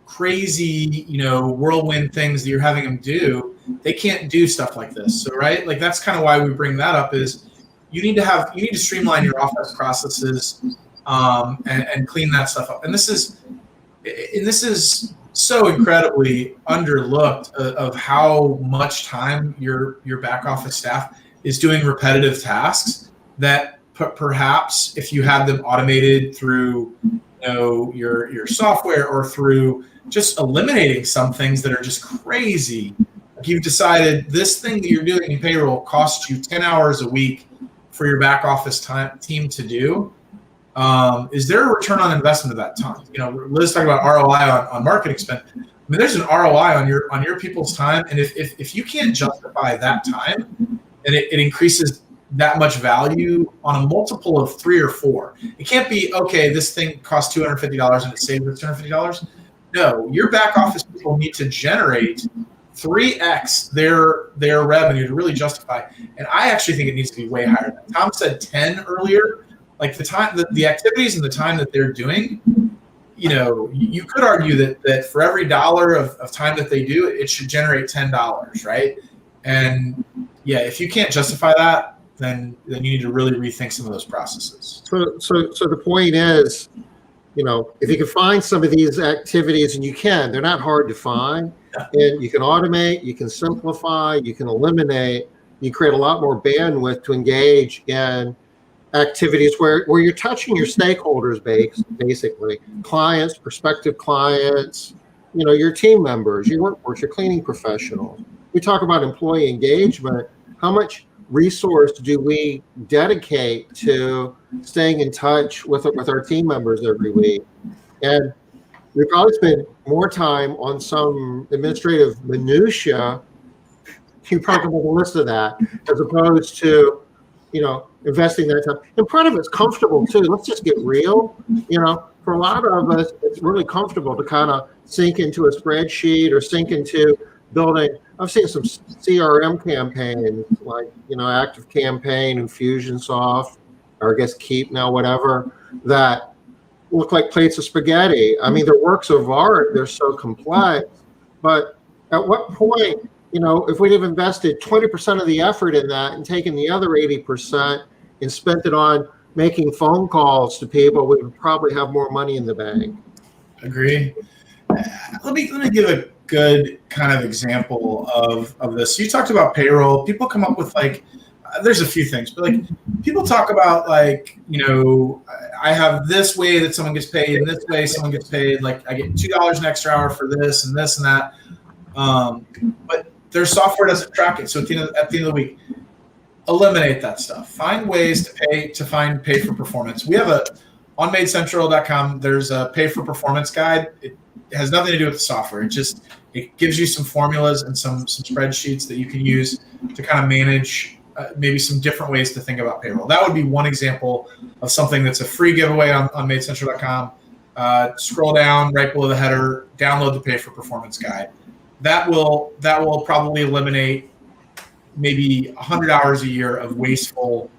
crazy, whirlwind things that you're having them do, they can't do stuff like this. So, right, like that's kind of why we bring that up is you need to streamline your office processes and clean that stuff up. And this is so incredibly underlooked of how much time your back office staff is doing repetitive tasks that perhaps if you had them automated through your software or through just eliminating some things that are just crazy. Like you've decided this thing that you're doing in payroll costs you 10 hours a week for your back office team to do. Is there a return on investment of that time? Liz talked about ROI on marketing spend. I mean, there's an ROI on your people's time, and if you can't justify that time, and it increases that much value on a multiple of 3 or 4. It can't be, okay, this thing costs $250 and it saves us $250. No, your back office people need to generate 3x their revenue to really justify. And I actually think it needs to be way higher. Tom said 10 earlier. Like the activities and the time that they're doing, you could argue that for every dollar of time that they do, it should generate $10, right? And yeah, if you can't justify that, then you need to really rethink some of those processes. So the point is, if you can find some of these activities, and they're not hard to find, and you can automate, you can simplify, you can eliminate, you create a lot more bandwidth to engage in activities where you're touching your stakeholders, basically clients, prospective clients, your team members, your workforce, your cleaning professionals. We talk about employee engagement. How much resource do we dedicate to staying in touch with our team members every week? And we probably spend more time on some administrative minutia. You probably have a list of that, as opposed to, investing that time. And part of it's comfortable too. Let's just get real. For a lot of us, it's really comfortable to kind of sink into a spreadsheet or sink into building. I've seen some CRM campaigns like, Active Campaign, Infusionsoft, or I guess Keep now, whatever, that look like plates of spaghetti. I mean, they're works of art. They're so complex. But at what point, if we'd have invested 20% of the effort in that and taken the other 80% and spent it on making phone calls to people, we would probably have more money in the bank. Agree. Let me give a good kind of example of this. You talked about payroll. People come up with there's a few things, but people talk about I have this way that someone gets paid and this way someone gets paid. Like I get $2 an extra hour for this and this and that. But their software doesn't track it. So at the end of the week, eliminate that stuff. Find ways to find pay for performance. We have on madecentral.com. There's a pay for performance guide. It has nothing to do with the software. It gives you some formulas and some spreadsheets that you can use to kind of manage maybe some different ways to think about payroll. That would be one example of something that's a free giveaway on madecentral.com. Scroll down right below the header, download the pay for performance guide. That will probably eliminate maybe 100 hours a year of wasteful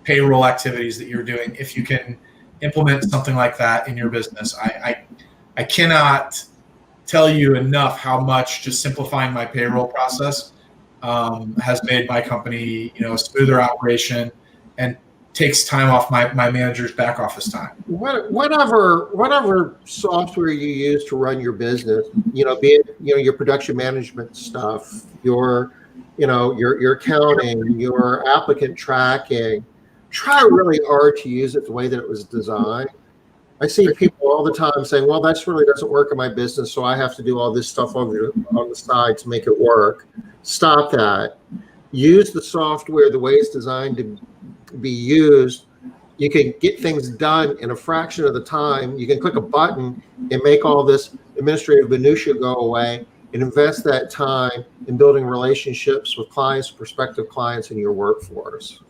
payroll activities that you're doing if you can implement something like that in your business. I cannot tell you enough how much just simplifying my payroll process has made my company, a smoother operation and takes time off my manager's back office time. Whatever software you use to run your business, be it your production management stuff, your accounting, your applicant tracking, try really hard to use it the way that it was designed. I see people all the time saying, well, that really doesn't work in my business, so I have to do all this stuff on the side to make it work. Stop that. Use the software the way it's designed to be used. You can get things done in a fraction of the time. You can click a button and make all this administrative minutia go away and invest that time in building relationships with clients, prospective clients in your workforce.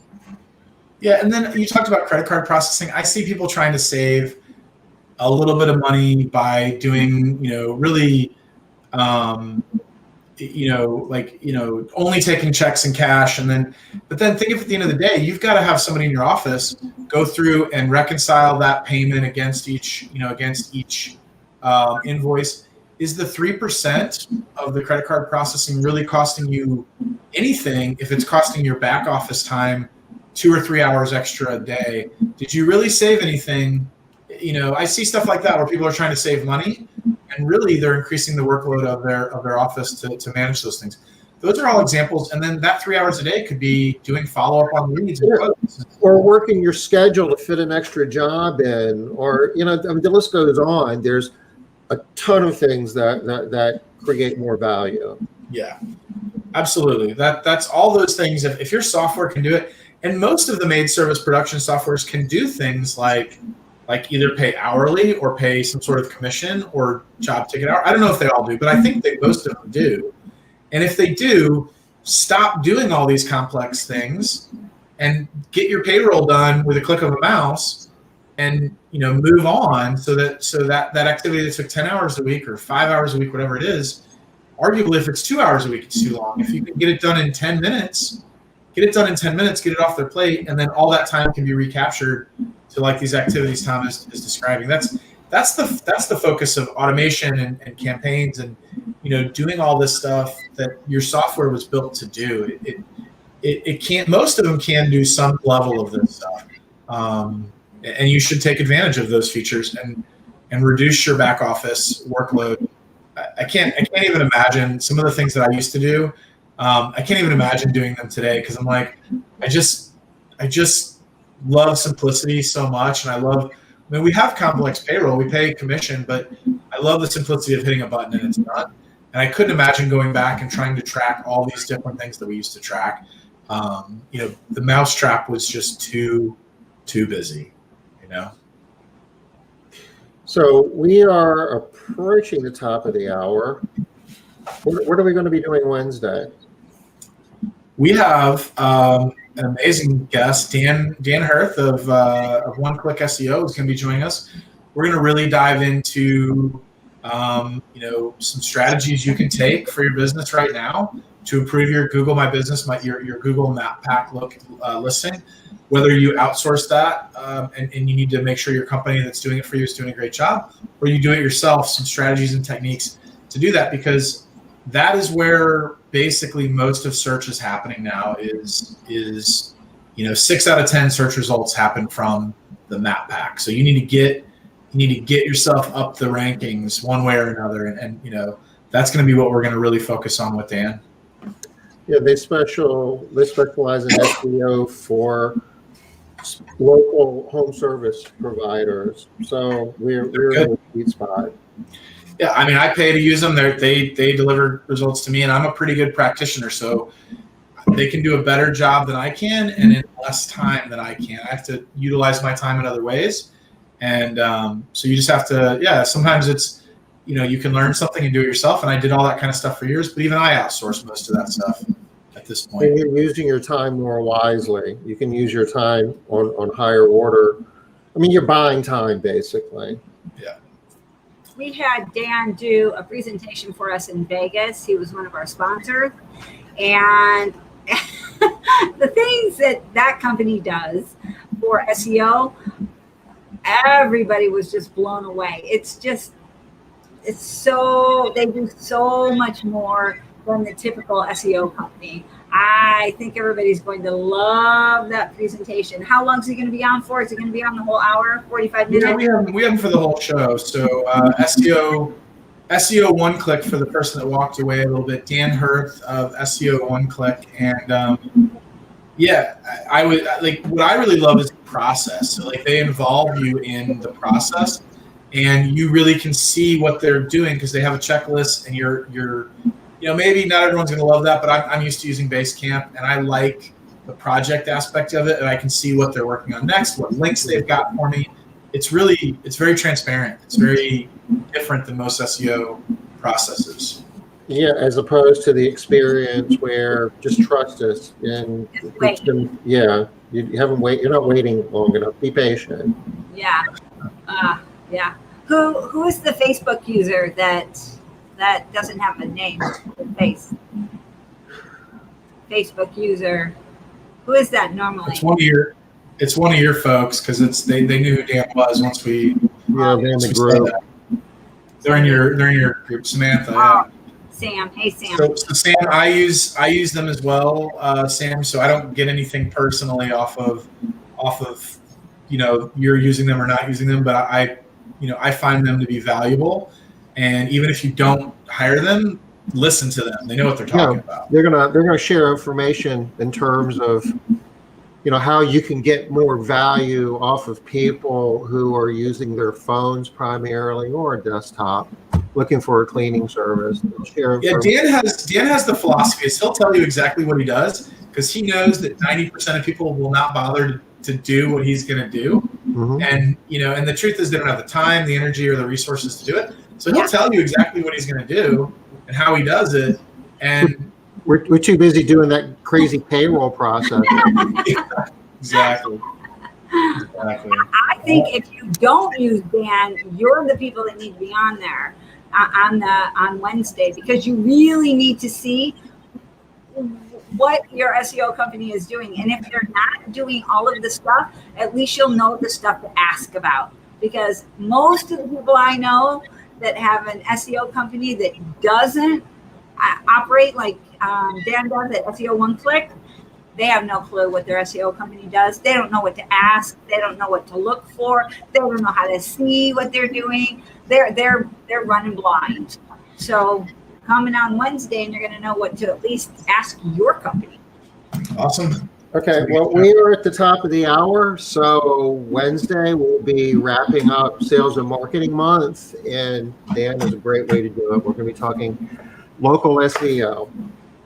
Yeah, and then you talked about credit card processing. I see people trying to save a little bit of money by doing, really, only taking checks and cash. But then think of at the end of the day, you've got to have somebody in your office go through and reconcile that payment against each invoice. Is the 3% of the credit card processing really costing you anything if it's costing your back office time 2 or 3 hours extra a day? Did you really save anything? I see stuff like that where people are trying to save money, and really they're increasing the workload of their office to manage those things. Those are all examples. And then that 3 hours a day could be doing follow-up on leads and quotes. Or working your schedule to fit an extra job in, or, the list goes on. There's a ton of things that create more value. Yeah, absolutely. That's all those things. If your software can do it, and most of the maid service production softwares can do things like either pay hourly or pay some sort of commission or job ticket hour. I don't know if they all do, but I think most of them do. And if they do, stop doing all these complex things and get your payroll done with a click of a mouse, and move on, so that activity that took 10 hours a week or 5 hours a week, whatever it is, arguably if it's 2 hours a week, it's too long. If you can get it done in 10 minutes, get it off their plate, and then all that time can be recaptured to like these activities Tom is describing. That's the focus of automation and campaigns and doing all this stuff that your software was built to do. It can't. Most of them can do some level of this stuff. And you should take advantage of those features and reduce your back office workload. I can't even imagine some of the things that I used to do. I can't even imagine doing them today, because I'm like, I just love simplicity so much, and we have complex payroll, we pay commission, but I love the simplicity of hitting a button and it's done. And I couldn't imagine going back and trying to track all these different things that we used to track. The mousetrap was just too busy. So we are approaching the top of the hour. What are we going to be doing Wednesday? We have an amazing guest, Dan Hirth of One Click SEO is going to be joining us. We're going to really dive into some strategies you can take for your business right now to improve your Google My Business, your Google Map Pack listing. Whether you outsource that and you need to make sure your company that's doing it for you is doing a great job, or you do it yourself, some strategies and techniques to do that, because that is where basically most of search is happening now. Is 6 out of 10 search results happen from the Map Pack. So you need to get yourself up the rankings one way or another, and that's going to be what we're going to really focus on with Dan. Yeah, they specialize in SEO for local home service providers. So we're in a sweet spot. Yeah, I mean, I pay to use them. They deliver results to me, and I'm a pretty good practitioner, so they can do a better job than I can, and in less time than I can. I have to utilize my time in other ways, and so you just have to. Yeah, sometimes it's you can learn something and do it yourself, and I did all that kind of stuff for years. But even I outsource most of that stuff at this point. And you're using your time more wisely. You can use your time on higher order. I mean, you're buying time basically. Yeah. We had Dan do a presentation for us in Vegas. He was one of our sponsors. And the things that company does for SEO, everybody was just blown away. They do so much more than the typical SEO company. I think everybody's going to love that presentation. How long is he going to be on for? Is it going to be on the whole hour, 45 minutes? Yeah, we have them for the whole show. So SEO One Click for the person that walked away a little bit. Dan Hirth of SEO One Click, and yeah, I would like what I really love is the process. So like they involve you in the process, and you really can see what they're doing because they have a checklist, and you're maybe not everyone's going to love that, but I'm used to using Basecamp, and I like the project aspect of it, and I can see what they're working on next, what links they've got for me. It's very transparent. It's very different than most SEO processes. Yeah, as opposed to the experience where just trust us and you're not waiting long enough. Be patient. Yeah. Yeah. Who is the Facebook user that doesn't have a name? Facebook user. Who is that normally? It's one of your folks because they knew who Dan was once we they're in the group. They're in your group, Samantha. Yeah. Sam. Hey, Sam. So Sam, I use them as well, Sam. So I don't get anything personally off of you're using them or not using them, but I find them to be valuable. And even if you don't hire them, listen to them. They know what they're talking about. They're gonna share information in terms of how you can get more value off of people who are using their phones primarily or a desktop looking for a cleaning service. Dan has the philosophy is he'll tell you exactly what he does because he knows that 90% of people will not bother to do what he's going to do. Mm-hmm. And the truth is they don't have the time, the energy, or the resources to do it. So he'll tell you exactly what he's going to do and how he does it. And we're too busy doing that crazy payroll process. Exactly. I think if you don't use Dan, you're the people that need to be on there on Wednesday because you really need to see what your SEO company is doing. And if they're not doing all of the stuff, at least you'll know the stuff to ask about. Because most of the people I know that have an SEO company that doesn't operate like Dan does at SEO One Click, they have no clue what their SEO company does. They don't know what to ask. They don't know what to look for. They don't know how to see what they're doing. They're running blind. So coming on Wednesday, and you're going to know what to at least ask your company. Awesome. Okay, well, we are at the top of the hour. So Wednesday, we'll be wrapping up Sales and Marketing Month. And Dan is a great way to do it. We're going to be talking local SEO.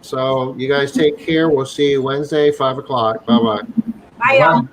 So you guys take care. We'll see you Wednesday, 5 o'clock. Bye-bye. Bye, y'all.